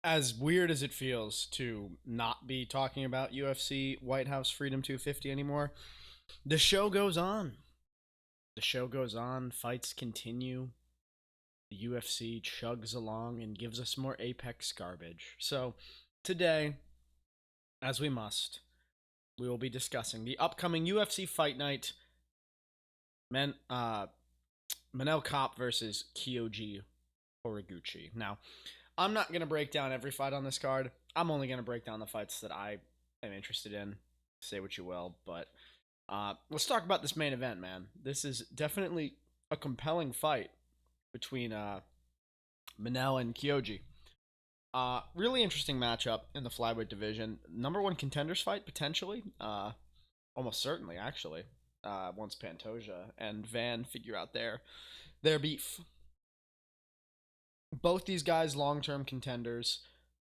As weird as it feels to not be talking about UFC White House Freedom 250 anymore, the show goes on. The show goes on, fights continue. The UFC chugs along and gives us more Apex garbage. So, today, as we must, we will be discussing the upcoming UFC Fight Night Man, Manel Kape versus Kyoji Horiguchi. Now, I'm not going to break down every fight on this card. I'm only going to break down the fights that I am interested in. Say what you will, but let's talk about this main event, man. This is definitely a compelling fight between Manel and Kyoji. Really interesting matchup in the flyweight division. Number one contenders fight, potentially. Almost certainly, actually. Once Pantoja and Van figure out their beef. Both these guys long-term contenders.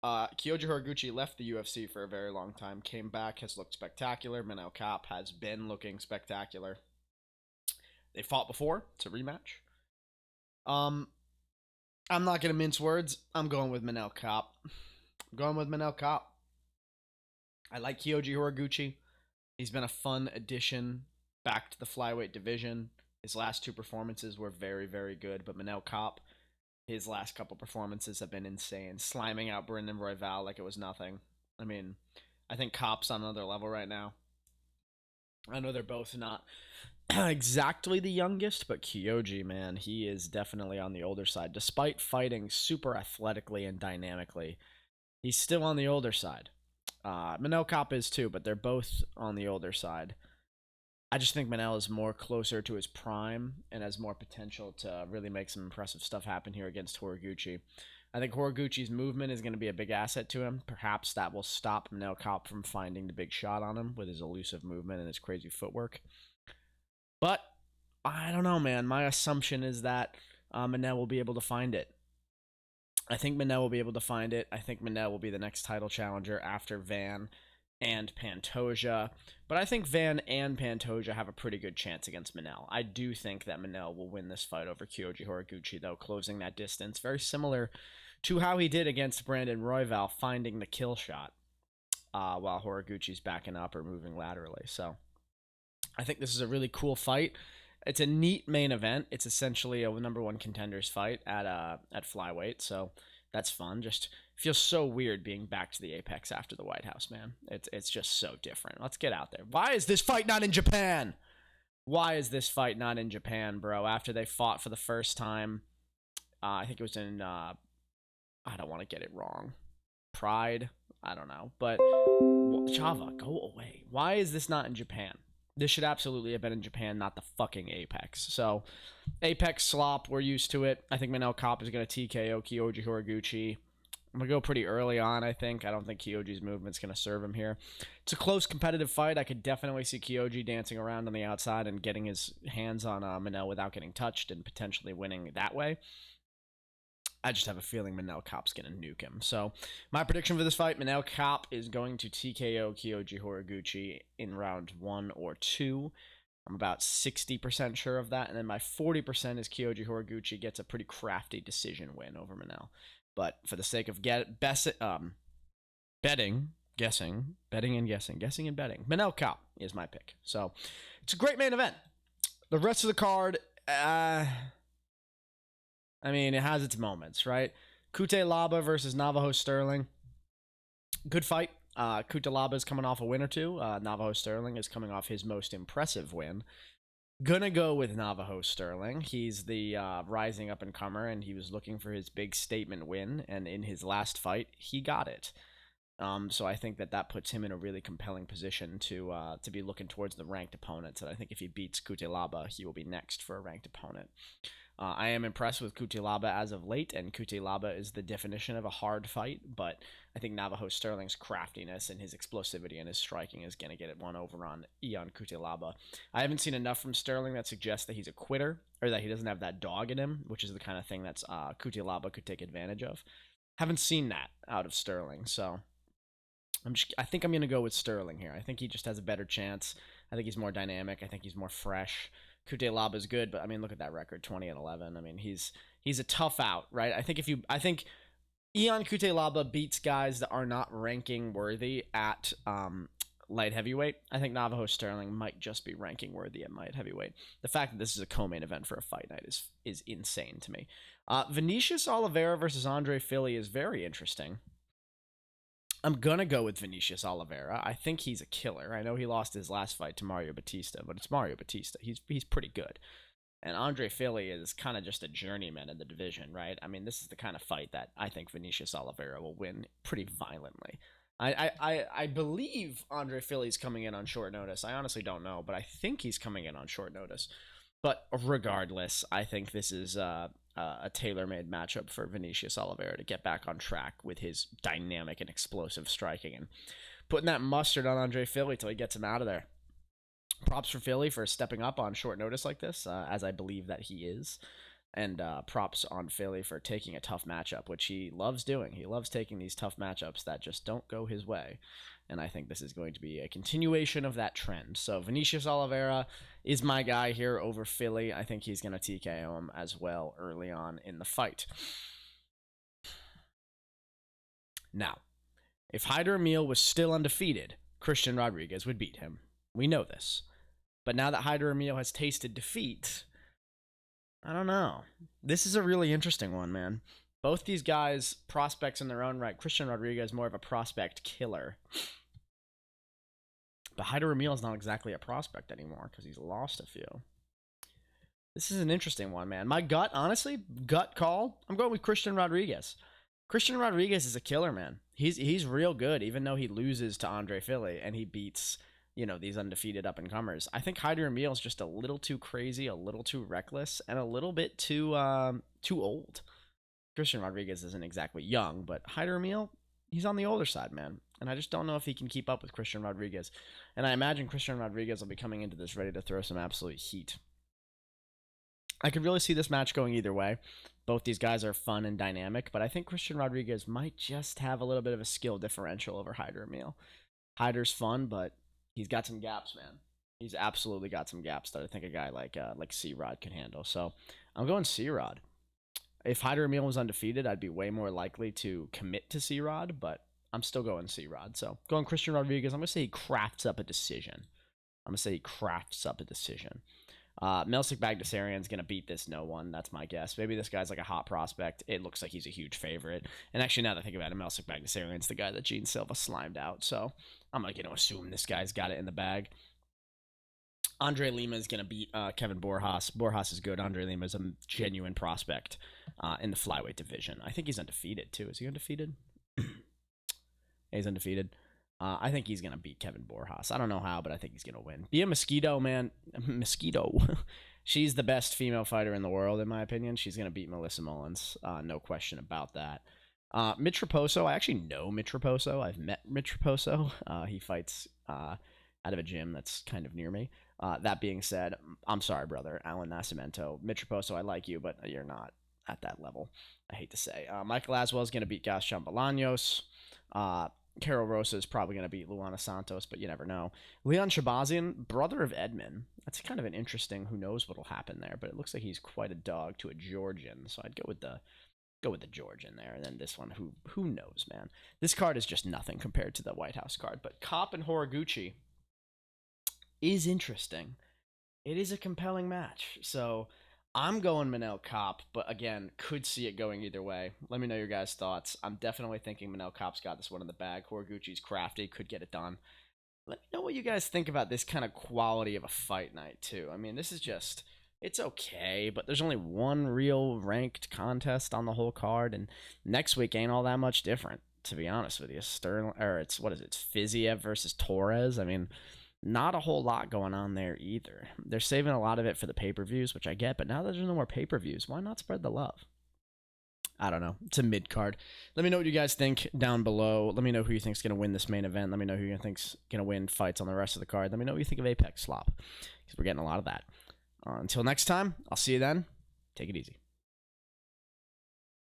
Kyoji Horiguchi left the UFC for a very long time, came back, has looked spectacular. Manel Kape has been looking spectacular. They fought before. It's a rematch. I'm not going to mince words. I'm going with Manel Kape. I like Kyoji Horiguchi. He's been a fun addition back to the flyweight division. His last two performances were very, very good, but Manel Kape, his last couple performances have been insane. Sliming out Brendan Royval like it was nothing. I mean, I think Kape's on another level right now. I know they're both not exactly the youngest, but Kyoji, man, he is definitely on the older side. Despite fighting super athletically and dynamically, he's still on the older side. Manel Kape is too, but they're both on the older side. I just think Manel is more closer to his prime and has more potential to really make some impressive stuff happen here against Horiguchi. I think Horiguchi's movement is going to be a big asset to him. Perhaps that will stop Manel Kape from finding the big shot on him with his elusive movement and his crazy footwork. But I don't know, man. My assumption is that Manel will be able to find it. I think Manel will be able to find it. I think Manel will be the next title challenger after Van and Pantoja. But I think Van and Pantoja have a pretty good chance against Manel. I do think that Manel will win this fight over Kyoji Horiguchi, though, closing that distance. Very similar to how he did against Brandon Royval, finding the kill shot while Horiguchi's backing up or moving laterally. So I think this is a really cool fight. It's a neat main event. It's essentially a number one contenders fight at flyweight, so that's fun. Just feels so weird being back to the Apex after the White House, man. It's just so different. Let's get out there. Why is this fight not in Japan? Why is this fight not in Japan, bro? After they fought for the first time, I think it was in I don't want to get it wrong. Pride, I don't know, but Chava, go away. Why is this not in Japan? This should absolutely have been in Japan, not the fucking Apex. So, Apex slop, we're used to it. I think Manel Kape is going to TKO Kyoji Horiguchi. I'm going to go pretty early on, I think. I don't think Kyoji's movement's going to serve him here. It's a close competitive fight. I could definitely see Kyoji dancing around on the outside and getting his hands on Manel without getting touched and potentially winning that way. I just have a feeling Manel Kape's going to nuke him. So, my prediction for this fight, Manel Kape is going to TKO Kyoji Horiguchi in round 1 or 2. I'm about 60% sure of that. And then my 40% is Kyoji Horiguchi gets a pretty crafty decision win over Manel. But for the sake of betting, guessing, Manel Kape is my pick. So, it's a great main event. The rest of the card, I mean, it has its moments, right? Cutelaba versus Navajo Sterling. Good fight. Cutelaba is coming off a win or two. Navajo Sterling is coming off his most impressive win. Gonna go with Navajo Sterling. He's the rising up-and-comer, and he was looking for his big statement win, and in his last fight, he got it. So I think that puts him in a really compelling position to be looking towards the ranked opponents. And I think if he beats Cutelaba, he will be next for a ranked opponent. I am impressed with Cutelaba as of late, and Cutelaba is the definition of a hard fight, but I think Navajo Sterling's craftiness and his explosivity and his striking is going to get it one over on Ion Cutelaba. I haven't seen enough from Sterling that suggests that he's a quitter, or that he doesn't have that dog in him, which is the kind of thing that's Cutelaba could take advantage of. Haven't seen that out of Sterling, so I think I'm going to go with Sterling here. I think he just has a better chance. I think he's more dynamic. I think he's more fresh. Cutelaba is good, but I mean, look at that record, 20-11. I mean, he's a tough out, right? I think Ion Cutelaba beats guys that are not ranking worthy at light heavyweight. I think Navajo Sterling might just be ranking worthy at light heavyweight. The fact that this is a co-main event for a fight night is insane to me. Vinicius Oliveira versus Andre Fili is very interesting. I'm gonna go with Vinicius Oliveira. I think he's a killer. I know he lost his last fight to Mario Batista, but it's Mario Batista. He's pretty good. And Andre Fili is kind of just a journeyman in the division, right? I mean, this is the kind of fight that I think Vinicius Oliveira will win pretty violently. I believe Andre Fili's coming in on short notice. I honestly don't know, but I think he's coming in on short notice. But regardless, I think this is a tailor-made matchup for Vinicius Oliveira to get back on track with his dynamic and explosive striking and putting that mustard on Andre Fili till he gets him out of there. Props for Fili for stepping up on short notice like this, as I believe that he is. And props on Fili for taking a tough matchup, which he loves doing. He loves taking these tough matchups that just don't go his way. And I think this is going to be a continuation of that trend. So Vinicius Oliveira is my guy here over Fili. I think he's going to TKO him as well early on in the fight. Now, if Hyder Emil was still undefeated, Christian Rodriguez would beat him. We know this. But now that Hyder Emil has tasted defeat, I don't know. This is a really interesting one, man. Both these guys, prospects in their own right. Christian Rodriguez, more of a prospect killer. But Hyder Emil is not exactly a prospect anymore because he's lost a few. This is an interesting one, man. My gut, honestly, gut call, I'm going with Christian Rodriguez. Christian Rodriguez is a killer, man. He's real good, even though he loses to Andre Fili and he beats, you know, these undefeated up-and-comers. I think Hyder Emil is just a little too crazy, a little too reckless, and a little bit too old. Christian Rodriguez isn't exactly young, but Hyder Emil, he's on the older side, man. And I just don't know if he can keep up with Christian Rodriguez. And I imagine Christian Rodriguez will be coming into this ready to throw some absolute heat. I could really see this match going either way. Both these guys are fun and dynamic, but I think Christian Rodriguez might just have a little bit of a skill differential over Hyder Emil. Hyder's fun, but he's got some gaps, man. He's absolutely got some gaps that I think a guy like C-Rod can handle. So I'm going C-Rod. If Hyder Emil was undefeated, I'd be way more likely to commit to C-Rod, but I'm still going C-Rod. So going Christian Rodriguez, I'm going to say he crafts up a decision. Melsik Bagdasaryan's going to beat this no one. That's my guess. Maybe this guy's like a hot prospect. It looks like he's a huge favorite. And actually, now that I think about it, Melsik Bagdasaryan's the guy that Gene Silva slimed out. So I'm going to assume this guy's got it in the bag. Andre Lima is going to beat Kevin Borjas. Borjas is good. Andre Lima is a genuine prospect in the flyweight division. I think he's undefeated, too. Is he undefeated? He's undefeated. I think he's going to beat Kevin Borjas. I don't know how, but I think he's going to win. Bia Mosquito, man. Mosquito. She's the best female fighter in the world, in my opinion. She's going to beat Melissa Mullins. No question about that. Mitch Raposo. I actually know Mitch Raposo. I've met Mitch Raposo. He fights out of a gym that's kind of near me. That being said, I'm sorry, brother. Alan Nascimento. Mitch Raposo, I like you, but you're not at that level. I hate to say. Michael Aswell is going to beat Gaston Bolaños. Carol Rosa is probably going to beat Luana Santos, but you never know. Leon Shabazian, brother of Edmond. That's kind of an interesting, who knows what'll happen there, but it looks like he's quite a dog to a Georgian, so I'd go with the Georgian there, and then this one, who knows, man. This card is just nothing compared to the White House card, but Kape and Horiguchi is interesting. It is a compelling match, so I'm going Manel Kape, but again, could see it going either way. Let me know your guys' thoughts. I'm definitely thinking Manel Kape's got this one in the bag. Horiguchi's crafty, could get it done. Let me know what you guys think about this kind of quality of a fight night, too. I mean, this is just, it's okay, but there's only one real ranked contest on the whole card, and next week ain't all that much different, to be honest with you. It's Fiziev versus Torres. I mean, not a whole lot going on there either. They're saving a lot of it for the pay-per-views, which I get, but now that there's no more pay-per-views, why not spread the love? I don't know. It's a mid-card. Let me know what you guys think down below. Let me know who you think's going to win this main event. Let me know who you think's going to win fights on the rest of the card. Let me know what you think of Apex Slop, because we're getting a lot of that. Until next time, I'll see you then. Take it easy.